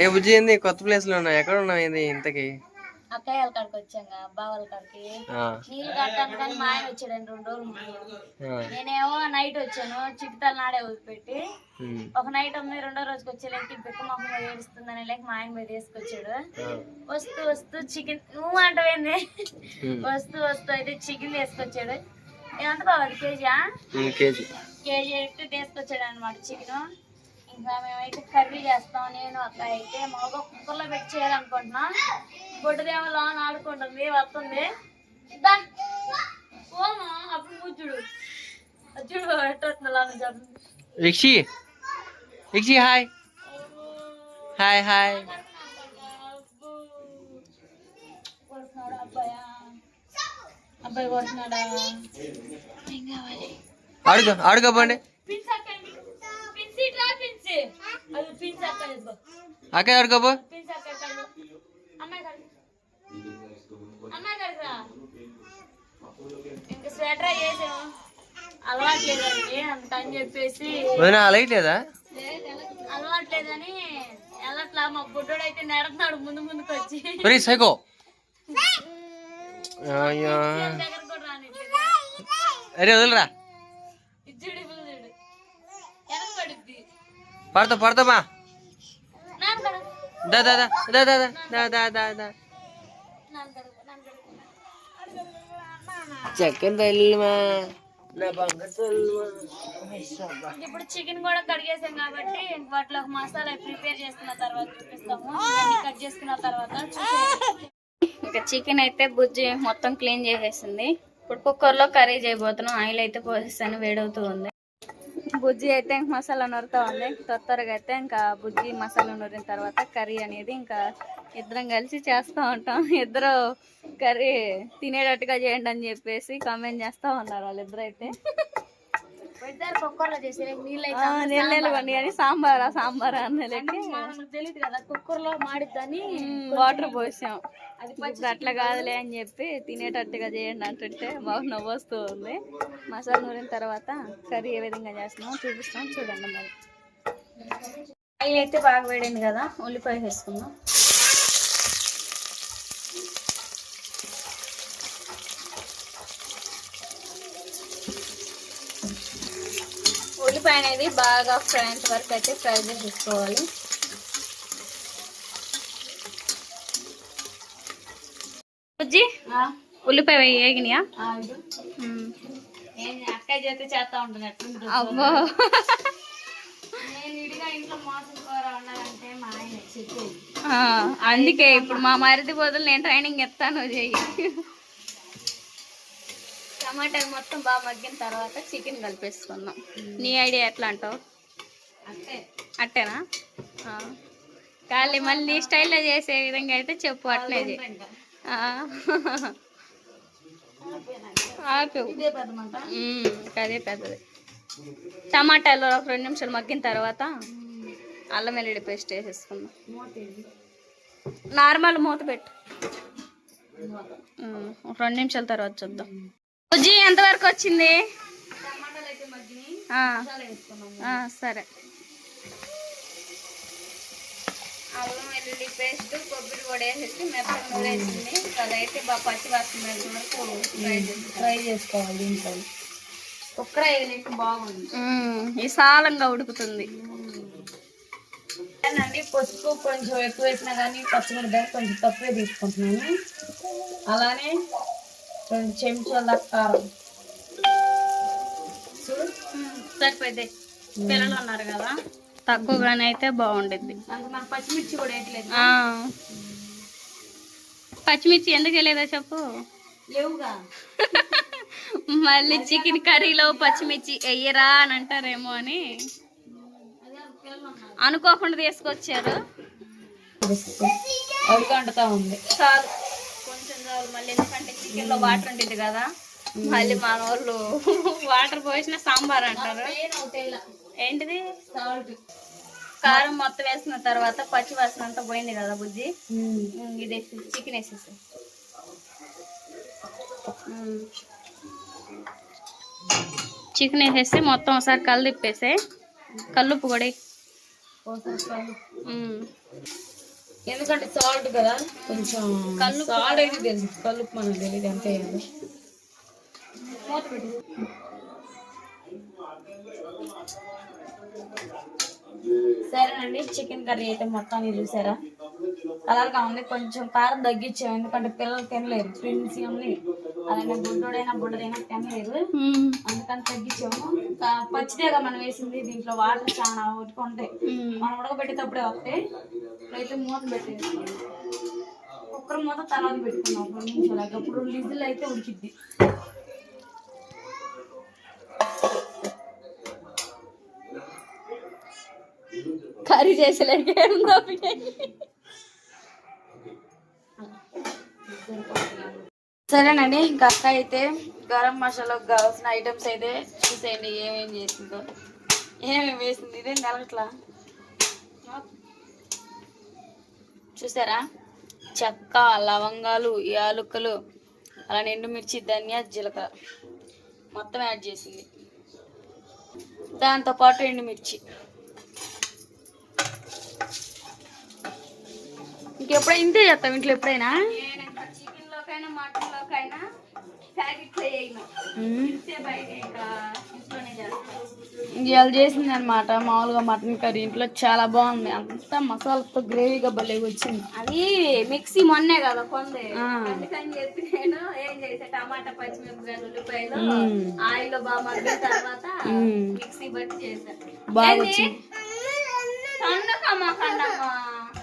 ఏ బుజ్జి ఏంది కొత్త ప్లేస్ లో ఉన్నావు? ఎక్కడ ఉన్నావు? ఏంది ఇంతకి? అక్కయ్య వాళ్ళ కాడికి వచ్చాంగా, బావ వాళ్ళ కాడికి నీళ్ళు కట్టాను. కానీ మా ఆయన వచ్చాడండి 2 రోజులు ముందు. నేనేమో నైట్ వచ్చాను, చిట్టాలు నాడే వదిలిపెట్టి. ఒక నైట్ ఉంది, 2వ రోజుకి వచ్చేలేక బిక్క మొహం ఏడుస్తుందని లేక మా ఆయన మీద తీసుకొచ్చాడు. వస్తూ వస్తూ చికెన్ నువ్వు అంటవేంది, వస్తూ వస్తూ అయితే చికెన్ తీసుకొచ్చాడు. ఏమంట బాబు అది కేజీ అయితే తీసుకొచ్చాడు అనమాట చికెన్. ఇంకా మేమైతే కర్రీ చేస్తాం. నేను అక్క అయితే మామూలుగా కుక్కర్లో పెట్టి చేయాలనుకుంటున్నా. బొడ్డుదేమో లోన్ ఆడుకుంటుంది, వస్తుంది. పోను అప్పుడు ముచ్చుడు చూడు ఎట్టొస్తుంది లోన చెప్పు. Hi hi hi. కొడుతున్నాడు అబ్బాయా, అబ్బాయి కొడుతున్నాడా? ఏం కావాలి? ఆడుకోపోండి. అక్క ఆడుకోపో. ఇంకా స్వెటర్ వేసాము, అలవాట్లేదండి అందుకని చెప్పేసి. అలగట్లేదా? అలవాట్లేదని వెళ్ళట్లా. మా బుడ్డోడు అయితే నెడుతున్నాడు ముందు ముందుకు వచ్చి. సైకో దగ్గర కూడా రానిట్లేదు. అరే వదిలిరా. ఇచ్చుడు చూడు వెనక పడుద్ది. పడతామా? చక్కని తల్లిమా, నా బంగారు తల్లిమా. ఇప్పుడు చికెన్ కూడా కడిగేసాం కాబట్టి వాటిలో మసాలా ప్రిపేర్ చేసుకున్న తర్వాత చూపిస్తాము. కట్ చేసుకున్న తర్వాత ఇంకా చికెన్ అయితే బుజ్జి మొత్తం క్లీన్ చేసేసింది. ఇప్పుడు కుక్కర్లో కర్రీ చేయబోతున్నాం. ఆయిల్ అయితే పోసేసాను, వేడవుతూ ఉంది. బుజ్జి అయితే మసాలా నూరుతూ ఉంది. త్వరగా అయితే ఇంకా బుజ్జి మసాలా నూరిన తర్వాత కర్రీ అనేది ఇంకా ఇద్దరం కలిసి చేస్తూ ఉంటాం. ఇద్దరు కర్రీ తినేటట్టుగా చేయండి అని చెప్పేసి కామెంట్ చేస్తూ ఉన్నారు వాళ్ళిద్దరు అయితే. కుక్కర్లో చేసి నీళ్ళు అని సాంబార్ అన్నలకి తెలియదు కదా, కుక్కర్లో మాడిద్దని వాటర్ పోసాం. అది అట్లా కాదులే అని చెప్పి తినేటట్టుగా చేయండి అంటుంటే బాగా నవ్వు వస్తూ ఉంది. మసాలా నూరిన తర్వాత కర్రీ ఏ విధంగా చేస్తున్నాం చూపిస్తాం, చూడండి. మరి ఆయిల్ అయితే బాగా వేడింది కదా, ఉల్లిపాయ వేసుకుందాం. ఉల్లిపాయ అనేది బాగా ఫ్రై అయ్యేంత వరకు అయితే ఫ్రై చేసుకోవాలి. బుజ్జి ఉల్లిపాయ వేగినాయా? అక్కయ్య చేస్తే చేస్తా ఉంటుంది. అబ్బో, నేను ఇడిగా ఇంట్లో మోసం కూర ఉండాలంటే మా ఆయన చెప్పేది. అందుకే ఇప్పుడు మా మరిది బదులు నేను ట్రైనింగ్ ఇస్తాను చెయ్యి. టమాటాలు మొత్తం బాగా మగ్గిన తర్వాత చికెన్ కలిపేసుకుందాం. నీ ఐడియా ఎట్లా అంటావు? అట్టేనా? ఖాళీ మళ్ళీ నీ స్టైల్లో చేసే విధంగా అయితే చెప్పు. అట్లే అదే పెద్దది. టమాటాలు ఒక 2 నిమిషాలు మగ్గిన తర్వాత అల్లం వెల్లుల్లి పేస్ట్ వేసేసుకుందాం. నార్మల్ మూత పెట్టు. ఒక 2 నిమిషాల తర్వాత చూద్దాం. బుజ్జి ఎంతవరకు వచ్చింది? సరే. అల్లం వెల్లుల్లి పేస్ట్, కొబ్బరి కూడా వేసేసి మెత్తగా నూరేసింది. అదైతే బాగా పచ్చి వాసన వరకు ఫ్రై చేసుకోవాలి. దీంట్లో కుక్కర్ వేయలేక బాగుంది, విశాలంగా ఉడుకుతుంది. అండి పసుపు కొంచెం ఎక్కువ వేసినా కానీ పచ్చిమిరపకాయ కొంచెం తక్కువే తీసుకుంటున్నాను. అలానే 2 చెంచాల కారం. సరిపోయింది, పిల్లలు ఉన్నారు కదా, తక్కువగానే అయితే బాగుండిద్ది. మన పచ్చిమిర్చి కూడా వేయట్లేదు. పచ్చిమిర్చి ఎందుకు వేయలేదో చెప్పు. లేవుగా. మళ్ళీ చికెన్ కర్రీలో పచ్చిమిర్చి వెయ్యరా అని అంటారేమో అని అనుకోకుండా తీసుకొచ్చారు. వండుతా ఉంది చాలు, కొంచెం చాలు. మళ్ళీ ఎందుకంటే చికెన్ లో వాటర్ ఉంటుంది కదా, మళ్ళీ మన వాళ్ళు వాటర్ పోసిన సాంబార్ అంటారు. ఏంటిది? సాల్ట్. కారం మొత్తం వేసిన తర్వాత పచ్చి వాసన అంతా పోయింది కదా బుజ్జి, ఇది చికెన్ వేసేసి చికెన్ వేసేసి మొత్తం ఒకసారి కళ్ళు తిప్పేసే. కల్లుప్పు కూడా ఎందుకంటే సాల్ట్ కదా, కొంచెం సాల్ట్ అయితే తెలుసు, కలుపు మనకు తెలియదు ఎంత వేయాలి. సరేనండి, చికెన్ కర్రీ అయితే మొత్తాన్ని చూసారా కలర్గా ఉంది. కొంచెం కారం తగ్గించాము ఎందుకంటే పిల్లలు తినలేరు, ప్రిన్స్ ఉంది అలానే బుడ్డోడైనా బుడ్డదైనా తినలేరు, అందుకని తగ్గించాము. పచ్చిదేగా మనం వేసింది, దీంట్లో వాటర్ చాలా ఉంటాయి, మనం ఉడకబెట్టేటప్పుడే వస్తాయి. అయితే మూత పెట్టేసుకోండి, కుక్కర్ మూత తర్వాత పెట్టుకున్నాం 2 నిమిషాలు, అప్పుడు 2 విజిల్ అయితే ఉడికిద్ది. కర్రీ చేసేలేక సరేనండి, ఇంకా అక్క అయితే గరం మసాలాకు కావాల్సిన ఐటమ్స్ అయితే చూసేయండి ఏమేమి చేసిందో, ఏమేమి వేసింది. ఇదే నెలట్లా చూసారా, చెక్క, లవంగాలు, యాలకులు, అలానే ఎండుమిర్చి, ధనియా, జీలకర్ర మొత్తం యాడ్ చేసింది. దాంతోపాటు ఎండుమిర్చి. ఇంకెప్పుడైనా ఇంతే చేస్తాం ఇంట్లో ఎప్పుడైనా, చికెన్ లోకైనా మటన్ లోకైనా ఇవాళ చేసింది అనమాట. మామూలుగా మటన్ కర్రీ ఇంట్లో చాలా బాగుంది, అంతా మసాలాతో గ్రేవీగా భలే వచ్చింది. అది మిక్సీ మొన్నే కదా కొంది, అందుకని చెప్పి నేను ఏం చేసా, టమాటా, పచ్చిమిరపకాయలు, ఉల్లిపాయలు ఆయిల్ బాగా మగ్గిన తర్వాత మిక్సీ బట్టి చేశాను. బాగా వచ్చింది.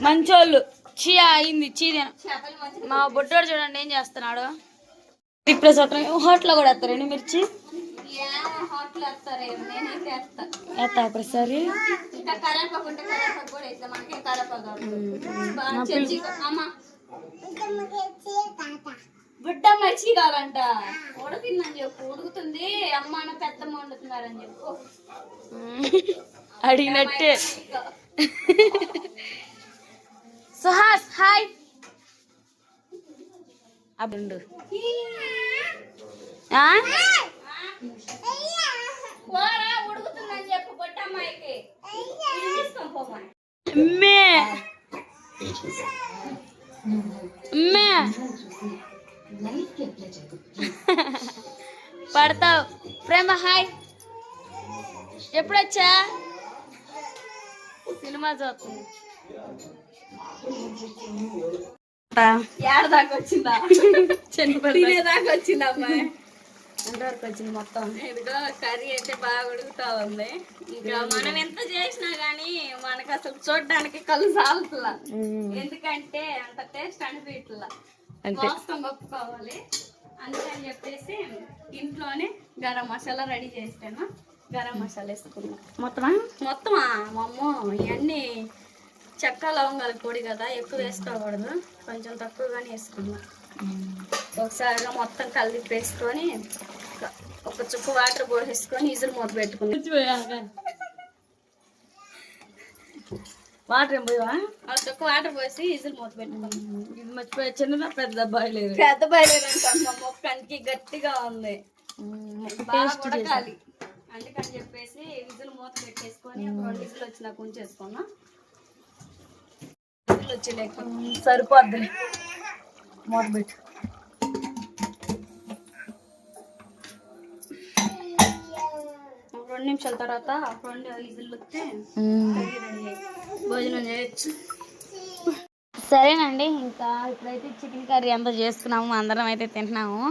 మంచోళ్ళు చీ అయింది చీదేనా. మా బొడ్డోడు చూడండి ఏం చేస్తున్నాడు. ఇప్పుడు హోటల్లో కూడా వేస్తారు ఎండుమిర్చి, వేస్తా ఒకసారి. బుడ్డ మచ్చి కావాలంట, ఉడికిందని చెప్పు, ఉడుకుతుంది అమ్మ పెద్దమ్మ వండుతున్నారని చెప్పు, అడిగినట్టే. సుహాస్ హాయ్ అబ్బుండు. ఉడుకుతుందని చెప్పు బొట్టమ్మాయికి. పడతావు ప్రేమ. హాయ్, ఎప్పుడొచ్చా? సినిమా చూస్తుంది. ఏడదాకా వచ్చిందా? తినేదాకా వచ్చింది అమ్మాయి, ఎంతవరకు వచ్చింది మొత్తం. ఇదిగో కర్రీ అయితే బాగా ఉడుకుతా ఉంది. ఇంకా మనం ఎంత చేసినా గానీ మనకు అసలు చూడడానికి కళ్ళు సాగుతులా, ఎందుకంటే అంత టేస్ట్ అనిపించట్లా, మోసం ఒప్పుకోవాలి. అందుకని చెప్పేసి ఇంట్లోనే గరం మసాలా రెడీ చేస్తాను. గరం మసాలా వేసుకున్నాం మొత్తమా మా అమ్మ. ఇవన్నీ చెక్క లవంగాల పొడి కదా, ఎక్కువ వేసుకోకూడదు, కొంచెం తక్కువగానే వేసుకున్నాం. ఒకసారిగా మొత్తం కలిపి వేసుకొని ఒక చుక్క వాటర్ పోసేసుకొని విజిల్ మూత పెట్టుకున్నాం. వాటర్ ఏం పోయా, చుక్క వాటర్ పోసి విజిల్ మూత పెట్టుకున్నాం. ఇది మర్చిపోయా, చిన్నదా పెద్ద బాయలేదు, పెద్ద బాయలేదు అంటే మొక్కనికి గట్టిగా ఉంది, బాగా ఉడకాలి. అందుకని చెప్పేసి విజిల్ మూత పెట్టేసుకొని 2 విజిల్ వచ్చినాక ఉంచేసుకున్నాం. సరిపోద్ది, మూత పెట్టు. ఒక 2 నిమిషాల తర్వాత 2 విజిల్ వస్తే భోజనం చేయొచ్చు. సరేనండి, ఇంకా ఇప్పుడైతే చికెన్ కర్రీ అంతా చేసుకున్నాము, అందరం అయితే తింటున్నాము.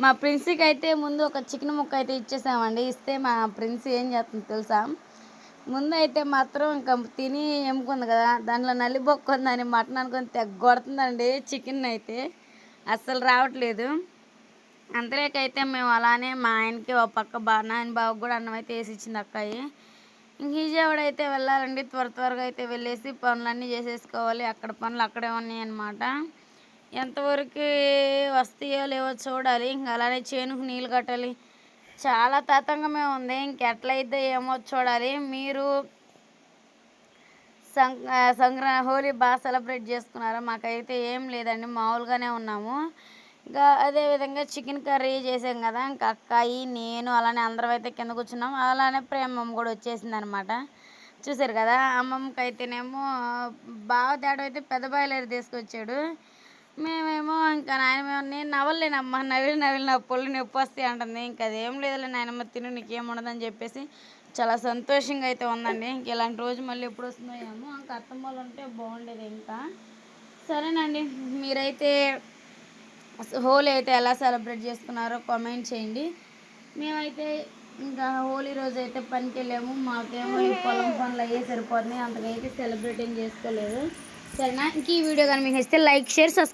మా ప్రిన్స్కి అయితే ముందు ఒక చికెన్ ముక్క అయితే ఇచ్చేసామండి. ఇస్తే మా ప్రిన్స్ ఏం చేస్తుంది తెలుసా, ముందు అయితే మాత్రం ఇంకా తిని ఎముకుంది కదా, దాంట్లో నల్లిబొక్క ఉందని మటన్ అనుకొని తెగొడుతుందండి. చికెన్ అయితే అస్సలు రావట్లేదు. అంతలేకైతే మేము అలానే మా ఆయనకి ఒక పక్క నాయన బాబుకి కూడా అన్నం అయితే వేసి ఇచ్చింది అక్కాయి. ఇంక విజయవాడ అయితే వెళ్ళాలండి, త్వరగా అయితే వెళ్ళేసి పనులన్నీ చేసేసుకోవాలి. అక్కడ పనులు అక్కడే ఉన్నాయి అన్నమాట. ఎంతవరకు వస్తాయో లేవో చూడాలి. ఇంకా అలానే చేనుకు నీళ్ళు కట్టాలి, చాలా తతంగమే ఉంది. ఇంకెట్లయితే ఏమో చూడాలి. మీరు హోలీ బాగా సెలబ్రేట్ చేసుకున్నారా? మాకైతే ఏం లేదండి, మామూలుగానే ఉన్నాము. ఇంకా అదేవిధంగా చికెన్ కర్రీ చేసాం కదా, ఇంకా అక్కాయి నేను అలానే అందరం అయితే కింద కూర్చున్నాం. అలానే ప్రేమమ్మ కూడా వచ్చేసింది అనమాట. చూసారు కదా. అమ్మమ్మకి అయితేనేమో బాగా తేడా అయితే పెద్ద బాయిలర్ తీసుకొచ్చాడు. మేమేమో ఇంకా నాయనమేమో నేను నవ్వలేనమ్మా, నవిలి నా పొళ్ళు నొప్పి వస్తాయి అంటుంది. ఇంకా అదేం లేదులే నాయనమ్మ, తిను, నీకేం ఉండదని చెప్పేసి చాలా సంతోషంగా అయితే ఉందండి. ఇంక ఇలాంటి రోజు మళ్ళీ ఎప్పుడు వస్తుందో ఏమో. ఇంకా అత్తమ్మ వాళ్ళు ఉంటే బాగుండేది. ఇంకా సరేనండి, మీరైతే హోలీ అయితే ఎలా సెలబ్రేట్ చేసుకున్నారో కామెంట్ చేయండి. మేమైతే ఇంకా హోలీ రోజు అయితే పనికి వెళ్ళాము. మాకేమో ఈ పొలం పనులు అయ్యే సరిపోతున్నాయి, అంతకైతే సెలబ్రేట్ ఏం చేసుకోలేదు. సరేనా, ఇంక ఈ వీడియో కానీ మీకు ఇస్తే లైక్, షేర్, సబ్స్క్రైబ్.